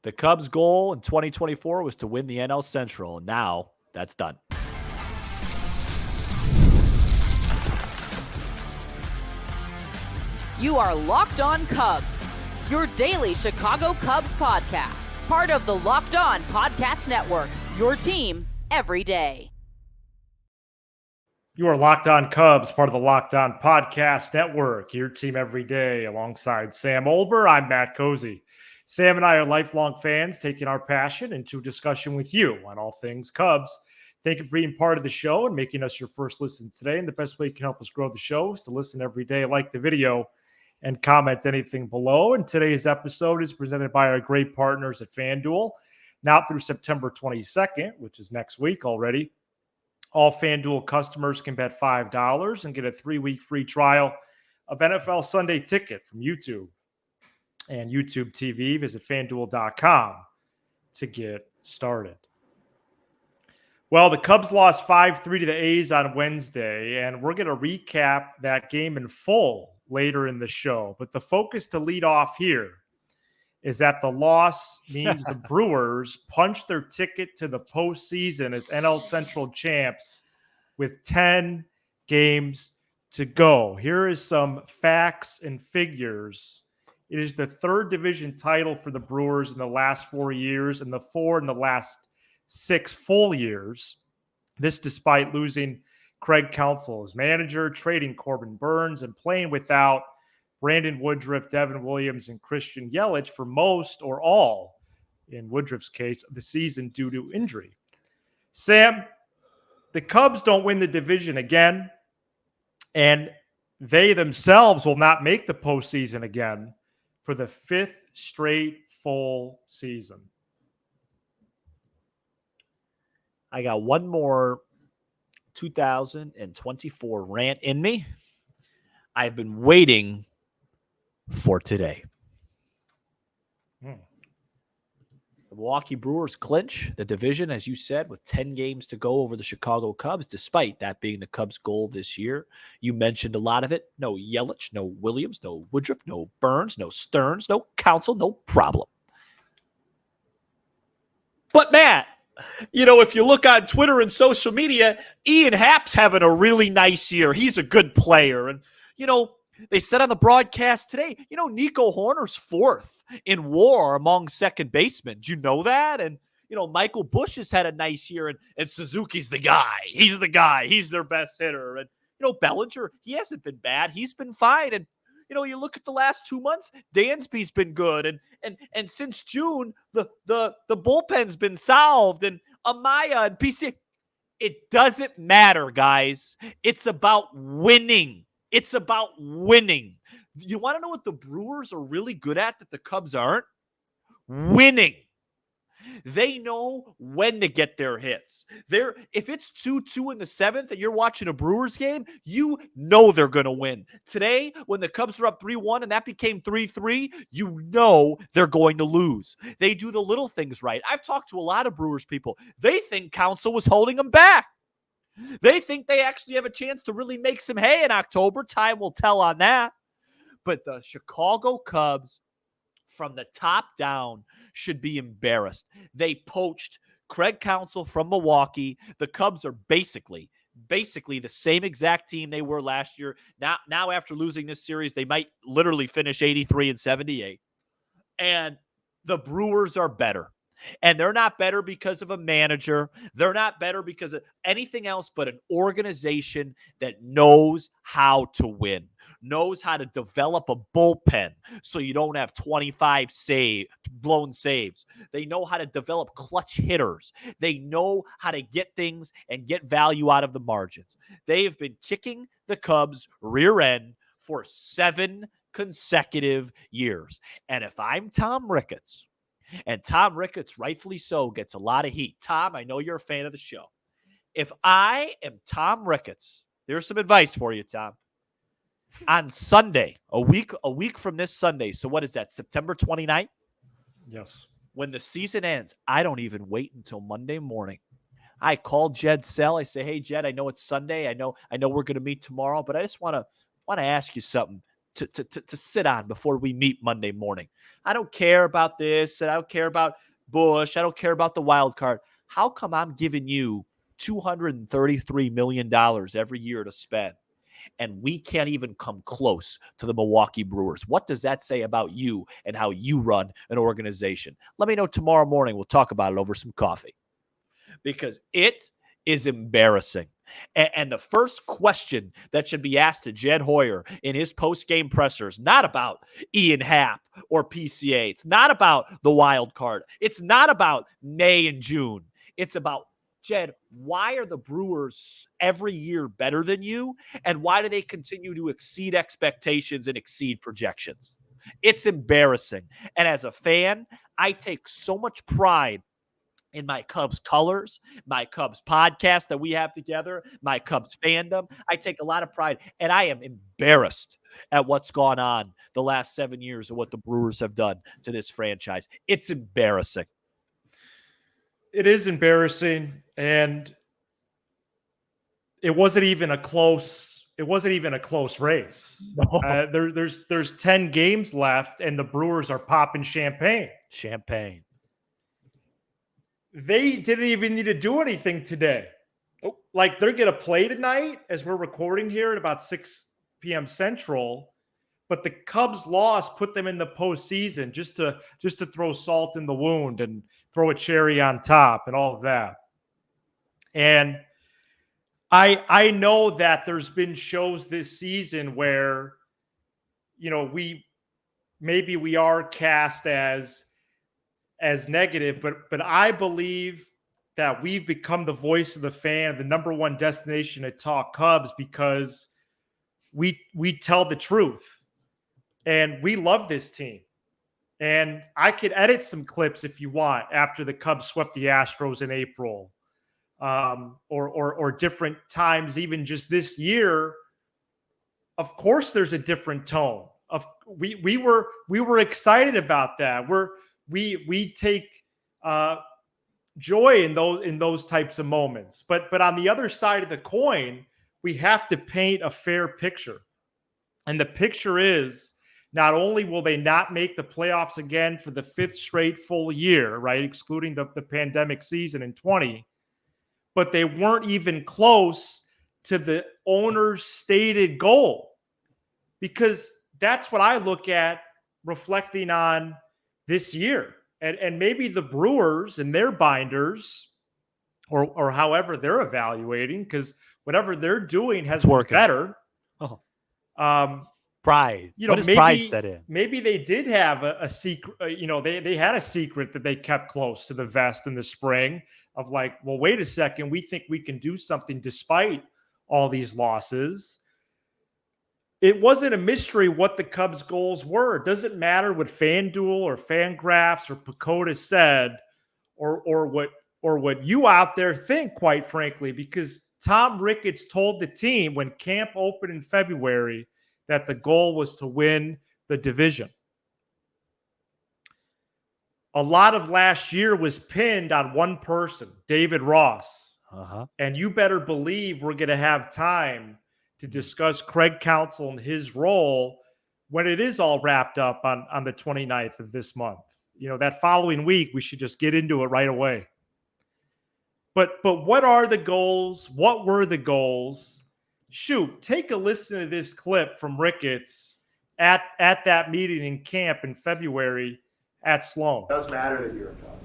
The Cubs' goal in 2024 was to win the NL Central, and now that's done. You are Locked On Cubs, your daily Chicago Cubs podcast, part of the Locked On Podcast Network, your team every day. You are Locked On Cubs, part of the Locked On Podcast Network, your team every day. Alongside Sam Olber, I'm Matt Cozy. Sam and I are lifelong fans, taking our passion into discussion with you on all things Cubs. Thank you for being part of the show and making us your first listen today. And the best way you can help us grow the show is to listen every day, like the video, and comment anything below. And today's episode is presented by our great partners at FanDuel. Now through September 22nd, which is next week already, all FanDuel customers can bet $5 and get a 3-week free trial of NFL Sunday Ticket from YouTube and YouTube TV. Visit FanDuel.com to get started. Well, the Cubs lost 5-3 to the A's on Wednesday, and we're going to recap that game in full later in the show. But the focus to lead off here is that the loss means the Brewers punched their ticket to the postseason as NL Central champs with 10 games to go. Here is some facts and figures. It is the third division title for the Brewers in the last 4 years and the 4 in the last 6 full years. This despite losing Craig Counsell as manager, trading Corbin Burns, and playing without Brandon Woodruff, Devin Williams, and Christian Yelich for most or all, in Woodruff's case, of the season due to injury. Sam, the Cubs don't win the division again, and they themselves will not make the postseason again for the 5th straight full season. I got one more 2024 rant in me. I've been waiting for today. The Milwaukee Brewers clinch the division, as you said, with 10 games to go over the Chicago Cubs, despite that being the Cubs' goal this year. You mentioned a lot of it. No Yelich, no Williams, no Woodruff, no Burns, no Stearns, no Counsell, no problem. But Matt, you know, if you look on Twitter and social media, Ian Happ's having a really nice year. He's a good player. And, you know, they said on the broadcast today, you know, Nico Hoerner's 4th in WAR among second basemen. Do you know that? And, you know, Michael Busch has had a nice year, and Suzuki's the guy. He's the guy. He's their best hitter. And, you know, Bellinger, he hasn't been bad. He's been fine. And, you know, you look at the last 2 months, Dansby's been good. And since June, the bullpen's been solved. And Amaya and PC. It doesn't matter, guys. It's about winning. It's about winning. You want to know what the Brewers are really good at that the Cubs aren't? Winning. They know when to get their hits. If it's 2-2 in the 7th and you're watching a Brewers game, you know they're going to win. Today, when the Cubs are up 3-1 and that became 3-3, you know they're going to lose. They do the little things right. I've talked to a lot of Brewers people. They think Counsell was holding them back. They think they actually have a chance to really make some hay in October. Time will tell on that. But the Chicago Cubs, from the top down, should be embarrassed. They poached Craig Counsell from Milwaukee. The Cubs are basically the same exact team they were last year. Now after losing this series, they might literally finish 83-78. And the Brewers are better. And they're not better because of a manager. They're not better because of anything else but an organization that knows how to win, knows how to develop a bullpen so you don't have 25 blown saves. They know how to develop clutch hitters. They know how to get things and get value out of the margins. They have been kicking the Cubs' rear end for 7 consecutive years. And if I'm Tom Ricketts, and Tom Ricketts, rightfully so, gets a lot of heat. Tom, I know you're a fan of the show. If I am Tom Ricketts, there's some advice for you, Tom. On Sunday, a week from this Sunday, so what is that, September 29th? Yes. When the season ends, I don't even wait until Monday morning. I call Jed Sell. I say, hey, Jed, I know it's Sunday. I know we're going to meet tomorrow, but I just want to ask you something. to sit on before we meet Monday morning. I don't care about this, and I don't care about Bush. I don't care about the wild card. How come I'm giving you $233 million every year to spend, and we can't even come close to the Milwaukee Brewers? What does that say about you and how you run an organization? Let me know tomorrow morning. We'll talk about it over some coffee, because it is embarrassing. And the first question that should be asked to Jed Hoyer in his post-game pressers, not about Ian Happ or PCA. It's not about the wild card. It's not about May and June. It's about, Jed, why are the Brewers every year better than you? And why do they continue to exceed expectations and exceed projections? It's embarrassing. And as a fan, I take so much pride in my Cubs colors, my Cubs podcast that we have together, my Cubs fandom. I take a lot of pride, and I am embarrassed at what's gone on the last 7 years and what the Brewers have done to this franchise. It's embarrassing. It is embarrassing, and it wasn't even a close race. No. There's 10 games left, and the Brewers are popping champagne. They didn't even need to do anything today. Like, they're going to play tonight as we're recording here at about 6 p.m. Central. But the Cubs loss put them in the postseason just to throw salt in the wound and throw a cherry on top and all of that. And I know that there's been shows this season where, we are cast as negative, but I believe that we've become the voice of the fan, the number one destination to talk Cubs, because we tell the truth, and we love this team. And I could edit some clips if you want after the Cubs swept the Astros in April, or different times, even just this year. Of course, there's a different tone. We were excited about that. We take joy in those types of moments, but on the other side of the coin, we have to paint a fair picture, and the picture is, not only will they not make the playoffs again for the 5th straight full year, right, excluding the pandemic season in 20, but they weren't even close to the owner's stated goal, because that's what I look at reflecting on this year. And maybe the Brewers and their binders, or however they're evaluating, because whatever they're doing has worked better. Oh. Pride. What does maybe, pride set in? Maybe they did have a secret. They had a secret that they kept close to the vest in the spring of, like, well, wait a second, we think we can do something despite all these losses. It wasn't a mystery what the Cubs' goals were. It doesn't matter what FanDuel or Fangraphs or Pacoda said, or what you out there think, quite frankly, because Tom Ricketts told the team when camp opened in February that the goal was to win the division. A lot of last year was pinned on one person, David Ross. And you better believe we're going to have time to discuss Craig Counsell and his role when it is all wrapped up on the 29th of this month. That following week, we should just get into it right away. But what are the goals? What were the goals? Shoot, take a listen to this clip from Ricketts at that meeting in camp in February at Sloan. It does matter that you're a Cub.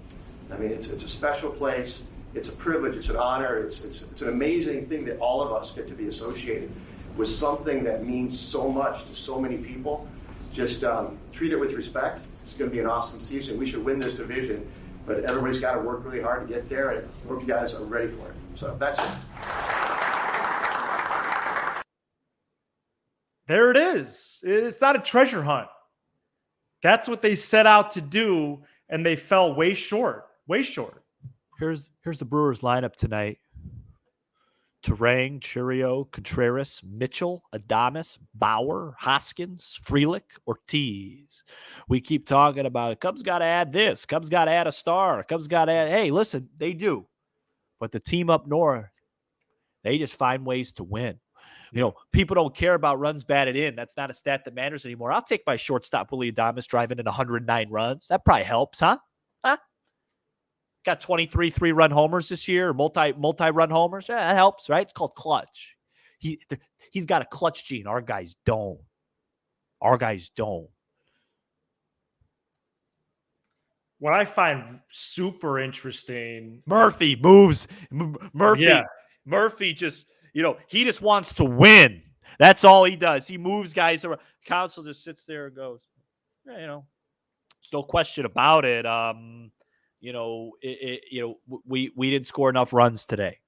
I mean, it's a special place. It's a privilege. It's an honor. It's an amazing thing that all of us get to be associated with something that means so much to so many people. Just treat it with respect. It's going to be an awesome season. We should win this division, but everybody's got to work really hard to get there, and I hope you guys are ready for it. So that's it. There it is. It's not a treasure hunt. That's what they set out to do, and they fell way short. Way short. Here's the Brewers lineup tonight. Turang, Churio, Contreras, Mitchell, Adames, Bauer, Hoskins, Frelick, Ortiz. We keep talking about it. Cubs got to add this. Cubs got to add a star. Cubs got to add. Hey, listen, they do. But the team up north, they just find ways to win. People don't care about runs batted in. That's not a stat that matters anymore. I'll take my shortstop, Willie Adames, driving in 109 runs. That probably helps, huh? Got 23 3-run homers this year, or multi-run homers. Yeah, that helps, right? It's called clutch. He's got a clutch gene. Our guys don't. What I find super interesting, Murphy moves. Yeah. Murphy just, he just wants to win. That's all he does. He moves guys around. Council just sits there and goes, there's no question about it. We didn't score enough runs today.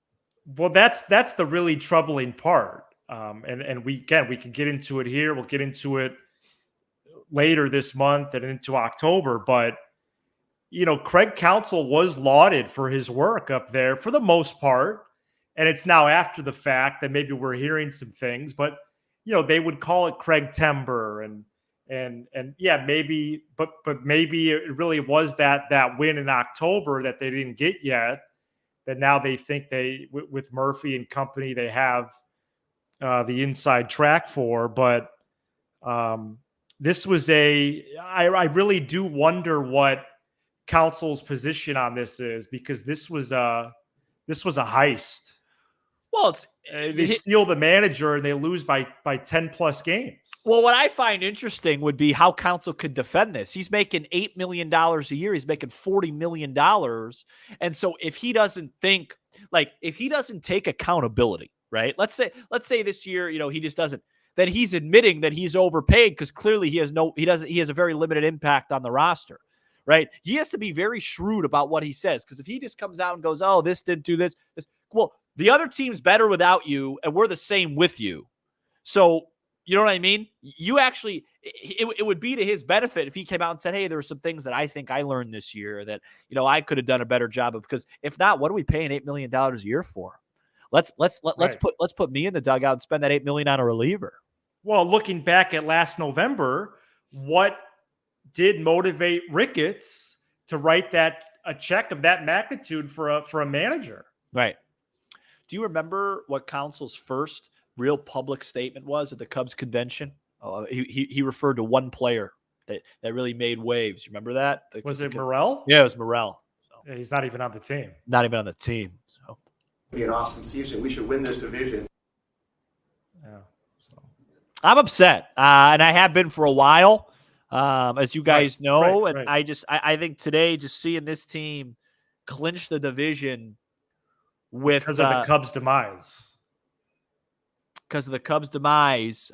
Well, that's the really troubling part. And we can get into it here. We'll get into it later this month and into October. But, Craig Counsell was lauded for his work up there for the most part. And it's now after the fact that maybe we're hearing some things, but, they would call it Craig Timber and yeah, maybe, but maybe it really was that win in October that they didn't get yet, that now they think with Murphy and company, they have the inside track for. But this was I really do wonder what Council's position on this is, because this was a heist. Well, they steal the manager and they lose by 10 plus games. Well, what I find interesting would be how Council could defend this. He's making $8 million a year. He's making $40 million. And so if he doesn't take accountability, right? Let's say this year, he just doesn't, then he's admitting that he's overpaid, because clearly he has a very limited impact on the roster, right? He has to be very shrewd about what he says, because if he just comes out and goes, oh, this didn't do this, well, the other team's better without you, and we're the same with you. So, you know what I mean? You actually, it would be to his benefit if he came out and said, hey, there are some things that I think I learned this year that, I could have done a better job of, because if not, what are we paying $8 million a year for? Let's put me in the dugout and spend that $8 million on a reliever. Well, looking back at last November, what did motivate Ricketts to write a check of that magnitude for a manager? Right. Do you remember what Council's first real public statement was at the Cubs convention? He referred to one player that really made waves. You remember that? Was it Morel? Yeah, it was Morel. So. Yeah, he's not even on the team. Not even on the team. So. It'll be an awesome season. We should win this division. Yeah. So. I'm upset, and I have been for a while, as you guys know. Right. I think today, just seeing this team clinch the division because of the Cubs' demise. Because of the Cubs' demise,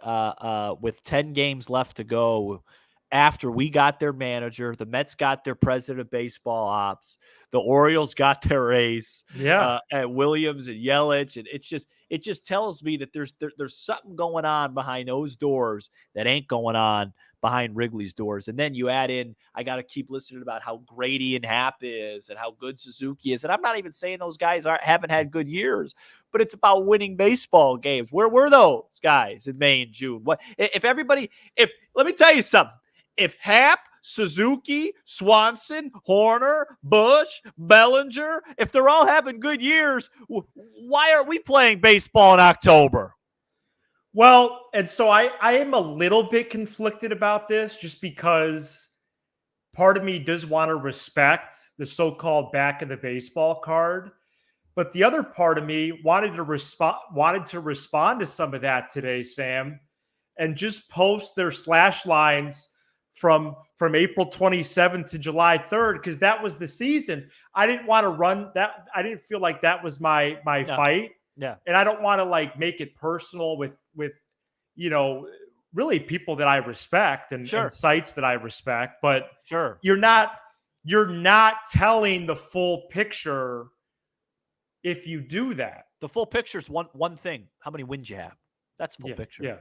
with 10 games left to go, after we got their manager, the Mets got their president of baseball ops, the Orioles got their ace, at Williams and Yelich, and it just tells me that there's something going on behind those doors that ain't going on behind Wrigley's doors. And then you add in, I got to keep listening about how great Ian Happ is and how good Suzuki is. And I'm not even saying those guys haven't had good years, but it's about winning baseball games. Where were those guys in May and June? Let me tell you something. If Happ, Suzuki, Swanson, Horner, Bush, Bellinger, if they're all having good years, why aren't we playing baseball in October? Well, and so I am a little bit conflicted about this, just because part of me does want to respect the so-called back of the baseball card, but the other part of me wanted to respond to some of that today, Sam, and just post their slash lines from April 27th to July 3rd, because that was the season. I didn't want to run that. I didn't feel like that was my fight. Yeah. And I don't want to make it personal with really people that I respect and sites that I respect, but you're not telling the full picture if you do that. The full picture is one thing. How many wins you have? That's full picture. Yeah.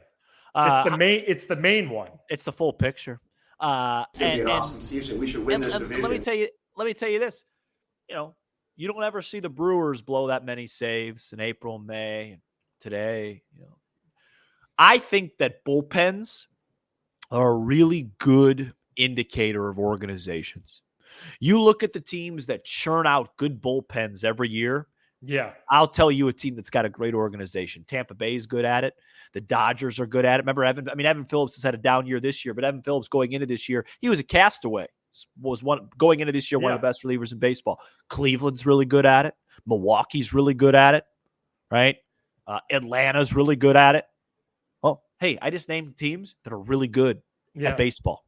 It's the main one. It's the full picture. It's going to be an awesome season. We should win this division. Let me tell you this. You don't ever see the Brewers blow that many saves in April, May, and today. I think that bullpens are a really good indicator of organizations. You look at the teams that churn out good bullpens every year, Yeah. I'll tell you a team that's got a great organization. Tampa Bay is good at it. The Dodgers are good at it. Remember, Evan Phillips has had a down year this year, but Evan Phillips going into this year, he was a castaway. Was one going into this year one of the best relievers in baseball. Cleveland's really good at it. Milwaukee's really good at it, right? Atlanta's really good at it. Oh, hey, I just named teams that are really good at baseball.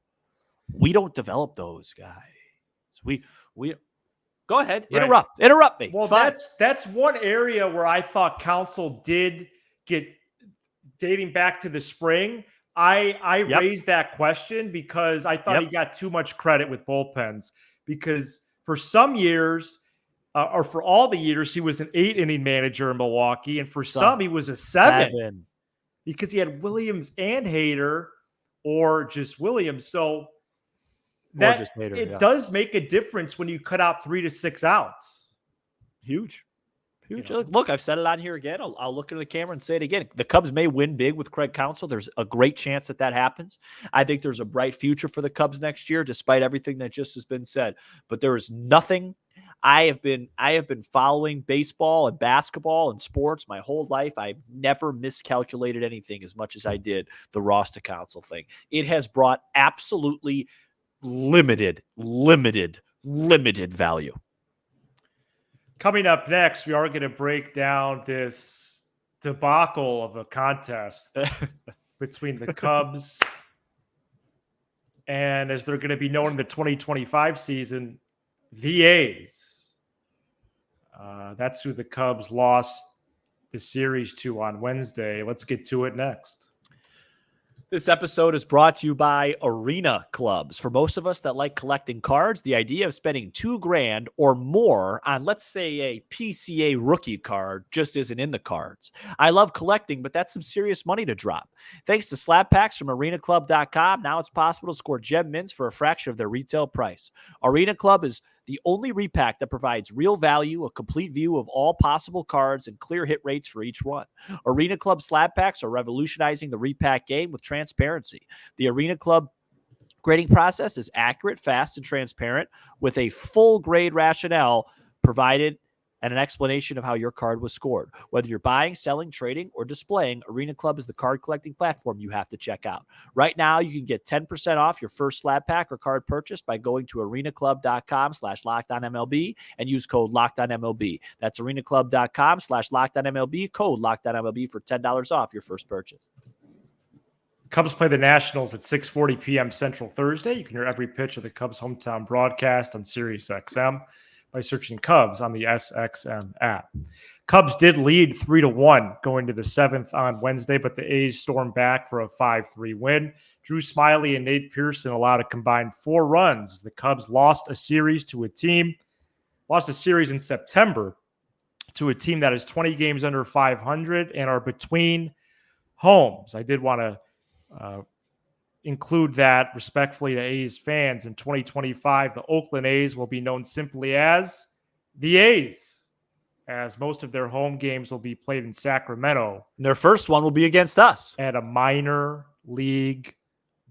We don't develop those guys. We go ahead, interrupt me. Well, that's one area where I thought Council did get, dating back to the spring. I raised that question because I thought he got too much credit with bullpens, because for some years, or for all the years, he was an 8-inning manager in Milwaukee, and for some he was a 7 because he had Williams and Hader, or just Williams. So that does make a difference when you cut out 3 to 6 outs. Huge. Look, I've said it on here again. I'll look into the camera and say it again. The Cubs may win big with Craig Counsell. There's a great chance that happens. I think there's a bright future for the Cubs next year, despite everything that just has been said. But there is nothing. I have been following baseball and basketball and sports my whole life. I've never miscalculated anything as much as I did the Ross to Counsell thing. It has brought absolutely limited value. Coming up next, we are going to break down this debacle of a contest between the Cubs and, as they're going to be known in the 2025 season, the A's. That's who the Cubs lost the series to on Wednesday. Let's get to it next. This episode is brought to you by Arena Clubs. For most of us that like collecting cards, the idea of spending $2,000 or more on, let's say, a PCA rookie card just isn't in the cards. I love collecting, but that's some serious money to drop. Thanks to slab packs from arenaclub.com, now it's possible to score gem mints for a fraction of their retail price. Arena Club is the only repack that provides real value, a complete view of all possible cards, and clear hit rates for each one. Arena Club slab packs are revolutionizing the repack game with transparency. The Arena Club grading process is accurate, fast, and transparent, with a full grade rationale provided and an explanation of how your card was scored. Whether you're buying, selling, trading, or displaying, Arena Club is the card collecting platform you have to check out. Right now, you can get 10% off your first slab pack or card purchase by going to arenaclub.com/LockedOnMLB and use code LockedOnMLB. That's arenaclub.com/LockedOnMLB, code LockedOnMLB for $10 off your first purchase. Cubs play the Nationals at 6:40 p.m. Central Thursday. You can hear every pitch of the Cubs hometown broadcast on SiriusXM by searching Cubs on the SXM app. Cubs did lead 3-1 going to the 7th on Wednesday, but the A's stormed back for a 5-3 win. Drew Smyly and Nate Pearson allowed a combined 4 runs. The Cubs lost a series in September to a team that is 20 games under 500 and are between homes. I did want to include that respectfully to A's fans. In 2025, the Oakland A's will be known simply as the A's, as most of their home games will be played in Sacramento. And their first one will be against us at a minor league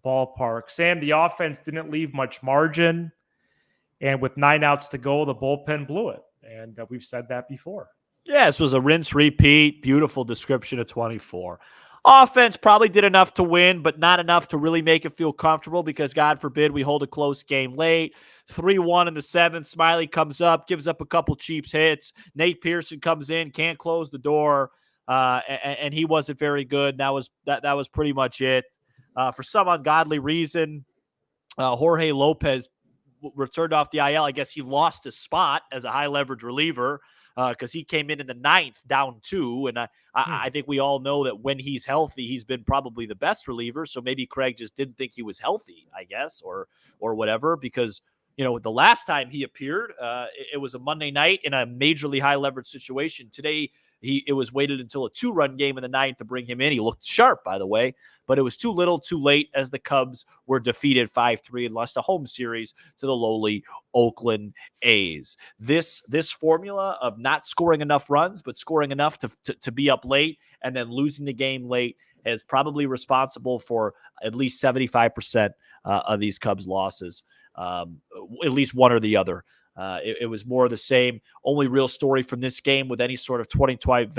ballpark. Sam, the offense didn't leave much margin, and with 9 outs to go, the bullpen blew it. And we've said that before. Yeah, this was a rinse repeat. Beautiful description of 24. Offense probably did enough to win, but not enough to really make it feel comfortable, because God forbid we hold a close game late. 3-1 in the 7th. Smyly comes up, gives up a couple cheap hits. Nate Pearson comes in, can't close the door, and he wasn't very good. That was pretty much it. For some ungodly reason, Jorge Lopez returned off the IL. I guess he lost his spot as a high leverage reliever, because he came in the 9th down 2. And I think we all know that when he's healthy, he's been probably the best reliever. So maybe Craig just didn't think he was healthy, I guess, or whatever, because, you know, the last time he appeared, it was a Monday night in a majorly high leverage situation. Today, it was waited until a 2-run game in the 9th to bring him in. He looked sharp, by the way, but it was too little, too late, as the Cubs were defeated 5-3 and lost a home series to the lowly Oakland A's. This formula of not scoring enough runs, but scoring enough to be up late and then losing the game late is probably responsible for at least 75% of these Cubs losses, at least one or the other. It was more of the same. Only real story from this game with any sort of 2025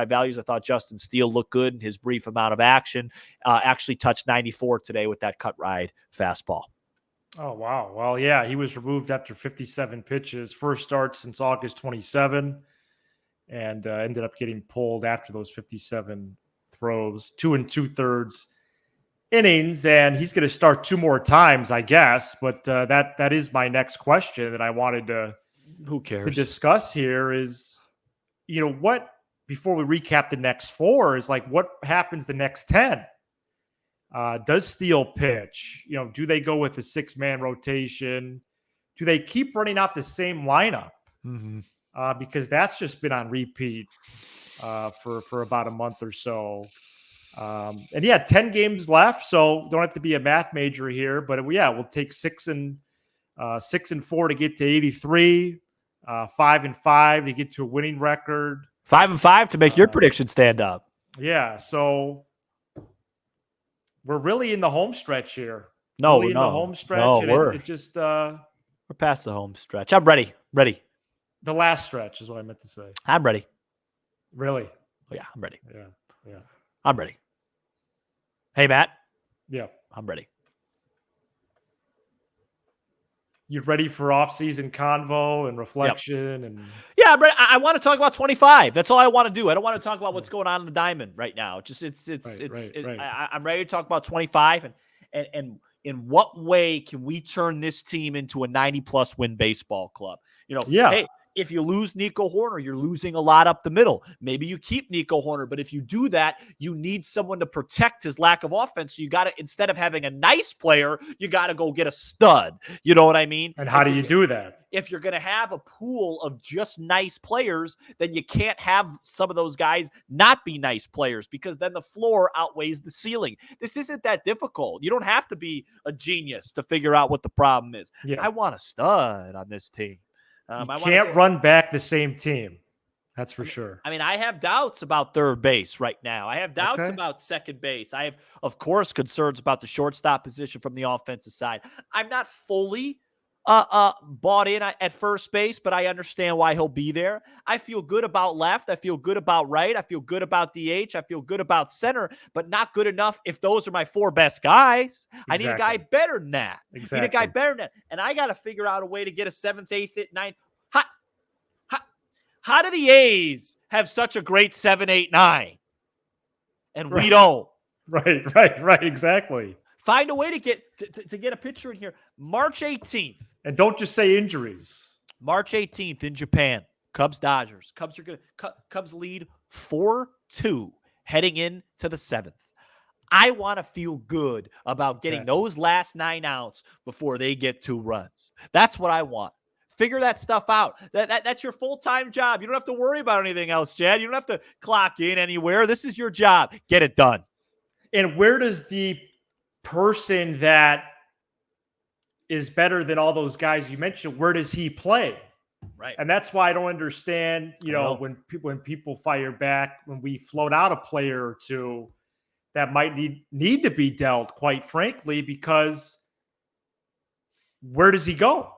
values. I thought Justin Steele looked good in his brief amount of action. Actually touched 94 today with that cut ride fastball. Oh, wow. Well, yeah, he was removed after 57 pitches. First start since August 27, and ended up getting pulled after those 57 throws. 2 2/3 innings, and he's going to start 2 more times, I guess. But that is my next question that I wanted to discuss here is, what, before we recap the next 4, is like what happens the next 10? Does Steele pitch? Do they go with a 6-man rotation? Do they keep running out the same lineup? Because that's just been on repeat for about a month or so. And 10 games left, so don't have to be a math major here. But we'll take 6 and 4 to get to 83, 5 and 5 to get to a winning record, 5 and 5 to make your prediction stand up. Yeah, so we're really in the home stretch here. No, really in the home stretch. No, and we're past the home stretch. I'm ready. The last stretch is what I meant to say. I'm ready. Really? Oh, yeah, I'm ready. Yeah. I'm ready. Hey, Matt. Yeah. I'm ready. You ready for off-season convo and reflection? And yeah, I'm ready. I want to talk about 25. That's all I want to do. I don't want to talk about what's going on in the diamond right now. I'm ready to talk about 25 and in what way can we turn this team into a 90-plus win baseball club? Hey, if you lose Nico Horner, you're losing a lot up the middle. Maybe you keep Nico Horner, but if you do that, you need someone to protect his lack of offense. So you got to, instead of having a nice player, you got to go get a stud. You know what I mean? And how do you do that? If you're going to have a pool of just nice players, then you can't have some of those guys not be nice players, because then the floor outweighs the ceiling. This isn't that difficult. You don't have to be a genius to figure out what the problem is. Yeah. I want a stud on this team. You can't run back the same team. That's for sure. I mean, I have doubts about third base right now. I have doubts about second base. I have, of course, concerns about the shortstop position from the offensive side. I'm not fully bought in at first base, but I understand why he'll be there. I feel good about left. I feel good about right. I feel good about DH. I feel good about center, but not good enough if those are my 4 best guys. Exactly. I need a guy better than that. Exactly. I need a guy better than that. And I got to figure out a way to get a 7th, 8th, 9th. How do the A's have such a great 7, 8, 9? And we don't. Right. Exactly. Find a way to get a pitcher in here. March 18th. And don't just say injuries. March 18th in Japan. Cubs-Dodgers. Cubs lead 4-2 heading into the 7th. I want to feel good about getting those last 9 outs before they get 2 runs. That's what I want. Figure that stuff out. That's your full-time job. You don't have to worry about anything else, Chad. You don't have to clock in anywhere. This is your job. Get it done. And where does the person that is better than all those guys you mentioned, where does he play? Right. And that's why I don't understand, when people fire back, when we float out a player or two that might need to be dealt, quite frankly, because where does he go?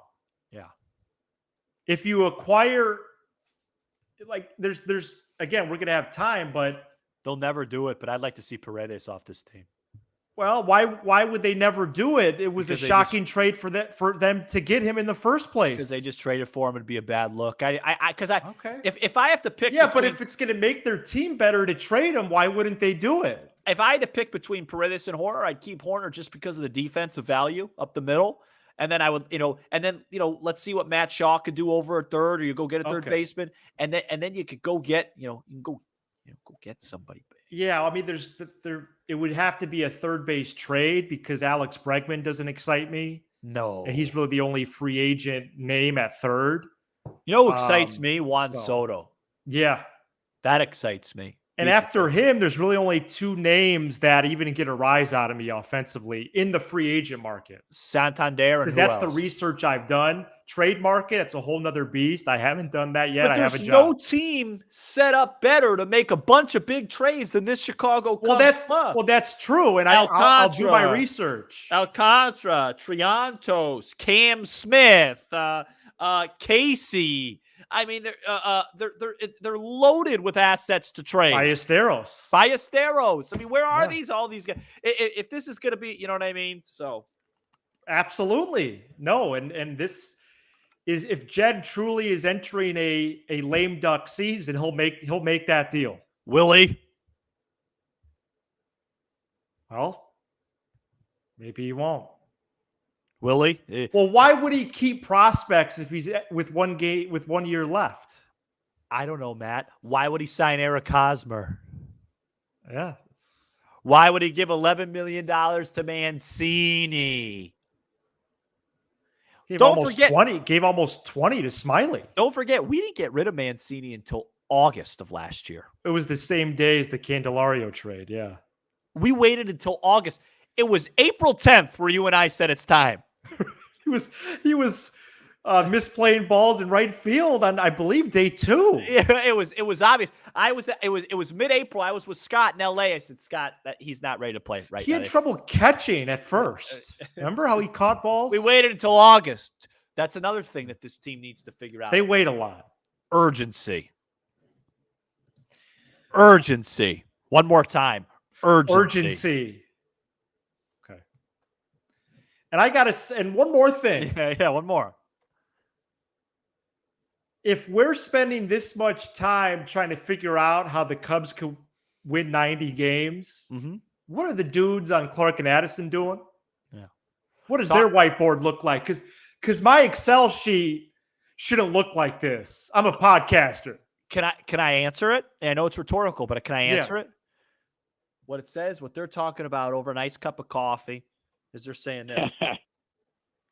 Yeah. If you acquire, like, there's again, we're going to have time, but they'll never do it. But I'd like to see Paredes off this team. Well, why would they never do it? It was a shocking trade for them to get him in the first place. Because they just traded for him, it'd be a bad look. If I have to pick, but if it's going to make their team better to trade him, why wouldn't they do it? If I had to pick between Paredes and Horner, I'd keep Horner just because of the defensive value up the middle. And then I would, let's see what Matt Shaw could do over at third, or you go get a third baseman, and then you could go get, you can go get somebody. Yeah, I mean, it would have to be a third base trade because Alex Bregman doesn't excite me. No, and he's really the only free agent name at third. You know who excites me? Juan Soto. Yeah, that excites me. And after him, there's really only 2 names that even get a rise out of me offensively in the free agent market. Santander, because that's the research I've done. Trade market, it's a whole nother beast. I haven't done that yet. But I have a job. There's no team set up better to make a bunch of big trades than this Chicago Cubs club. Well, that's true, and I'll do my research. Alcantara, Triantos, Cam Smith, Casey. I mean, they're loaded with assets to trade. Ballesteros. I mean, where are all these guys? If this is going to be, you know what I mean? So absolutely no. And this is, if Jed truly is entering a lame duck season, he'll make that deal. Will he? Well, maybe he won't. Will he? Well, why would he keep prospects if he's with 1 year left? I don't know, Matt. Why would he sign Eric Hosmer? Yeah. Why would he give $11 million to Mancini? Gave almost 20 to Smiley. Don't forget, we didn't get rid of Mancini until August of last year. It was the same day as the Candelario trade, yeah. We waited until August. It was April 10th where you and I said it's time. he was misplaying balls in right field on, I believe, day 2. Yeah, it was obvious. It was mid-April. I was with Scott in LA. I said, Scott, that he's not ready to play right now. He had trouble catching at first. Remember how he caught balls? We waited until August. That's another thing that this team needs to figure out. They wait a lot. Urgency. One more time. Urgency. Okay. And one more thing. Yeah, one more. If we're spending this much time trying to figure out how the Cubs could win 90 games, what are the dudes on Clark and Addison doing? Yeah. What does their whiteboard look like? Because my Excel sheet shouldn't look like this. I'm a podcaster. Can I answer it? And I know it's rhetorical, but can I answer it? What it says, what they're talking about over a nice cup of coffee, is they're saying this.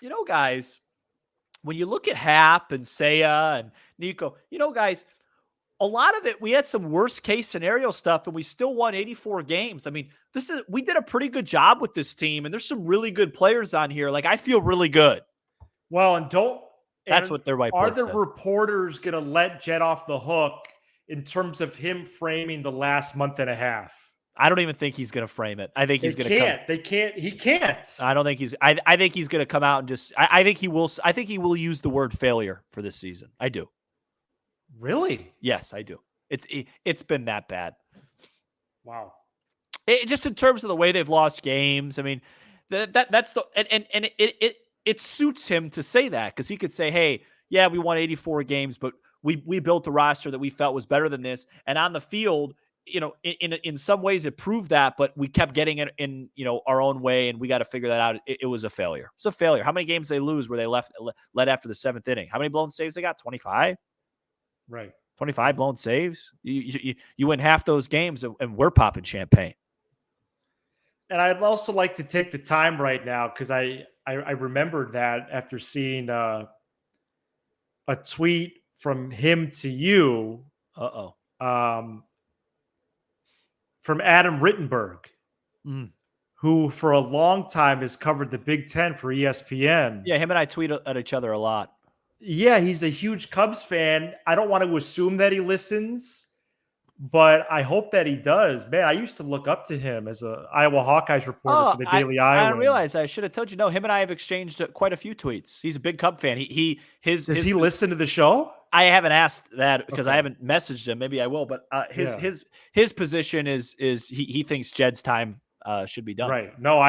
You know, guys, when you look at Hap and Seiya and Nico, you know, guys, a lot of it, we had some worst case scenario stuff and we still won 84 games. I mean, we did a pretty good job with this team and there's some really good players on here. Like, I feel really good. Well, that's what their whiteboard are the says. Reporters going to let Jed off the hook in terms of him framing the last month and a half? I don't even think he's going to frame it. I think he's going to come. They can't. He can't. I don't think he's. I think he's going to come out and just. I think he will. I think he will use the word failure for this season. I do. Really? Yes, I do. It's been that bad. Wow. Just in terms of the way they've lost games. I mean, that's the and it suits him to say that because he could say, hey, yeah, we won 84 games, but we built a roster that we felt was better than this, and on the field. You know, in some ways it proved that, but we kept getting it in, you know, our own way, and we got to figure that out. It was a failure. It's a failure. How many games they lose where they led after the 7th inning? How many blown saves they got? 25? Right. 25 blown saves? You win half those games, and we're popping champagne. And I'd also like to take the time right now because I remembered that after seeing a tweet from him to you. From Adam Rittenberg, who for a long time has covered the Big Ten for ESPN. Yeah, him and I tweet at each other a lot. Yeah, he's a huge Cubs fan. I don't want to assume that he listens, but I hope that he does. Man, I used to look up to him as a Iowa Hawkeyes reporter for the Daily Iowa. I realized I should have told you. No, him and I have exchanged quite a few tweets. He's a big Cub fan. Does he listen to the show? I haven't asked that because I haven't messaged him. Maybe I will, but his position is he thinks Jed's time should be done. Right. No,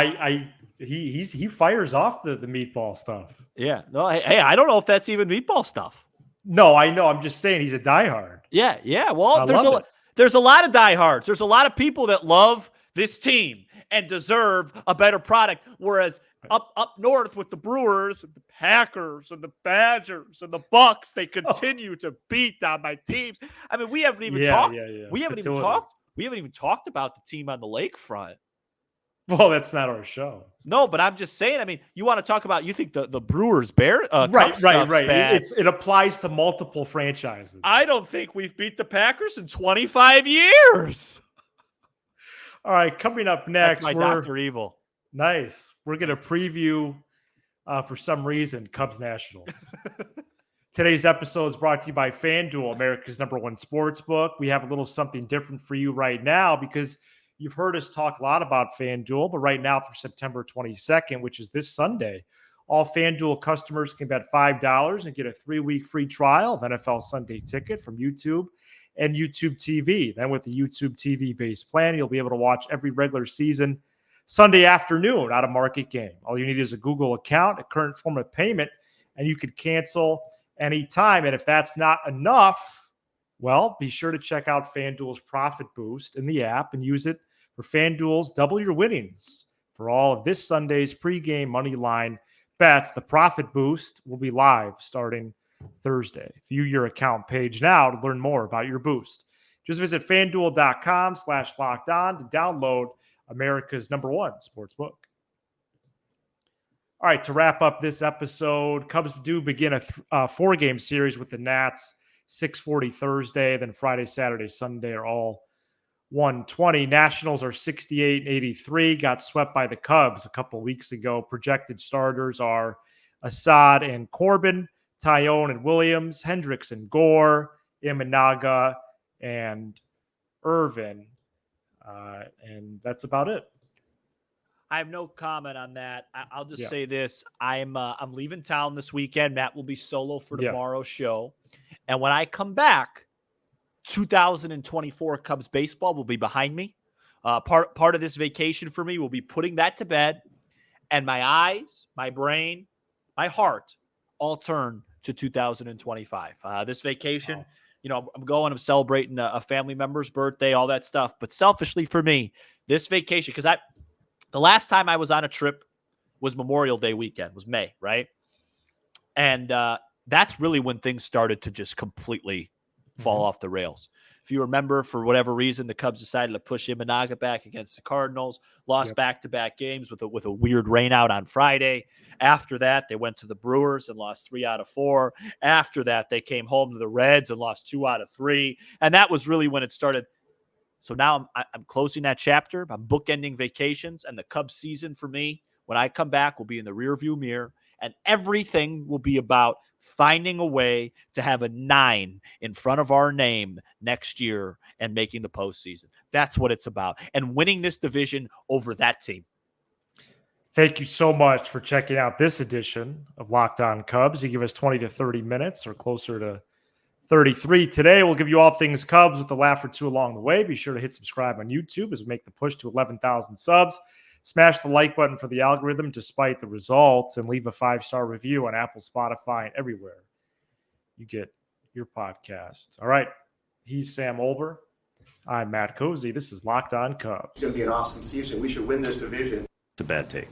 he fires off the meatball stuff. Yeah. No, hey, I don't know if that's even meatball stuff. No, I know. I'm just saying he's a diehard. Yeah. Well, there's a lot of diehards. There's a lot of people that love this team and deserve a better product, whereas up north with the Brewers and the Packers and the Badgers and the Bucks, they continue to beat down my teams. I mean, we haven't even talked. Yeah. We haven't even talked about the team on the lakefront. Well, that's not our show. No, but I'm just saying. I mean, you want to talk about? You think the Brewers right. Bad. It applies to multiple franchises. I don't think we've beat the Packers in 25 years. All right, coming up next, that's my Dr. Evil. Nice. We're going to preview, for some reason, Cubs Nationals. Today's episode is brought to you by FanDuel, America's #1 sports book. We have a little something different for you right now because you've heard us talk a lot about FanDuel, but right now for September 22nd, which is this Sunday, All FanDuel customers can bet $5 and get a 3-week free trial of NFL Sunday Ticket from YouTube and YouTube TV. Then with the YouTube TV-based plan, you'll be able to watch every regular season Sunday afternoon out of market game. All you need is a Google account, a current form of payment, and you can cancel anytime. And if that's not enough, well, be sure to check out FanDuel's Profit Boost in the app and use it for FanDuel's Double Your Winnings. For all of this Sunday's pregame money line bets, the Profit Boost will be live starting Thursday. View your account page now to learn more about your boost. Just visit FanDuel.com/lockedon to download America's #1 sportsbook. All right, to wrap up this episode, Cubs do begin a 4-game series with the Nats, 6:40 Thursday, then Friday, Saturday, Sunday are all 120. Nationals are 68-83, got swept by the Cubs a couple weeks ago. Projected starters are Assad and Corbin, Tyone and Williams, Hendricks and Gore, Imanaga and Irvin. And that's about it. I have no comment on that. I'll just say this. I'm leaving town this weekend. Matt will be solo for tomorrow's show. And when I come back, 2024 Cubs baseball will be behind me. Part of this vacation for me will be putting that to bed. And my eyes, my brain, my heart all turn to 2025. This vacation, I'm celebrating a family member's birthday, all that stuff. But selfishly for me, this vacation, because the last time I was on a trip was Memorial Day weekend, was May, right? And that's really when things started to just completely fall off the rails. If you remember, for whatever reason, the Cubs decided to push Imanaga back against the Cardinals, lost back-to-back games with a weird rain out on Friday. After that, they went to the Brewers and lost 3 out of 4. After that, they came home to the Reds and lost 2 out of 3. And that was really when it started. So now I'm closing that chapter. I'm bookending vacations, and the Cubs season for me, when I come back, will be in the rearview mirror, and everything will be about finding a way to have a 9 in front of our name next year and making the postseason. That's what it's about, and winning this division over that team. Thank you so much for checking out this edition of Locked On Cubs. You give us 20 to 30 minutes or closer to 33 today. We'll give you all things Cubs with a laugh or two along the way. Be sure to hit subscribe on YouTube as we make the push to 11,000 subs. Smash the like button for the algorithm despite the results, and leave a 5-star review on Apple, Spotify, and everywhere you get your podcast. All right. He's Sam Olber. I'm Matt Cozy. This is Locked On Cubs. It's going to be an awesome season. We should win this division. It's a bad take.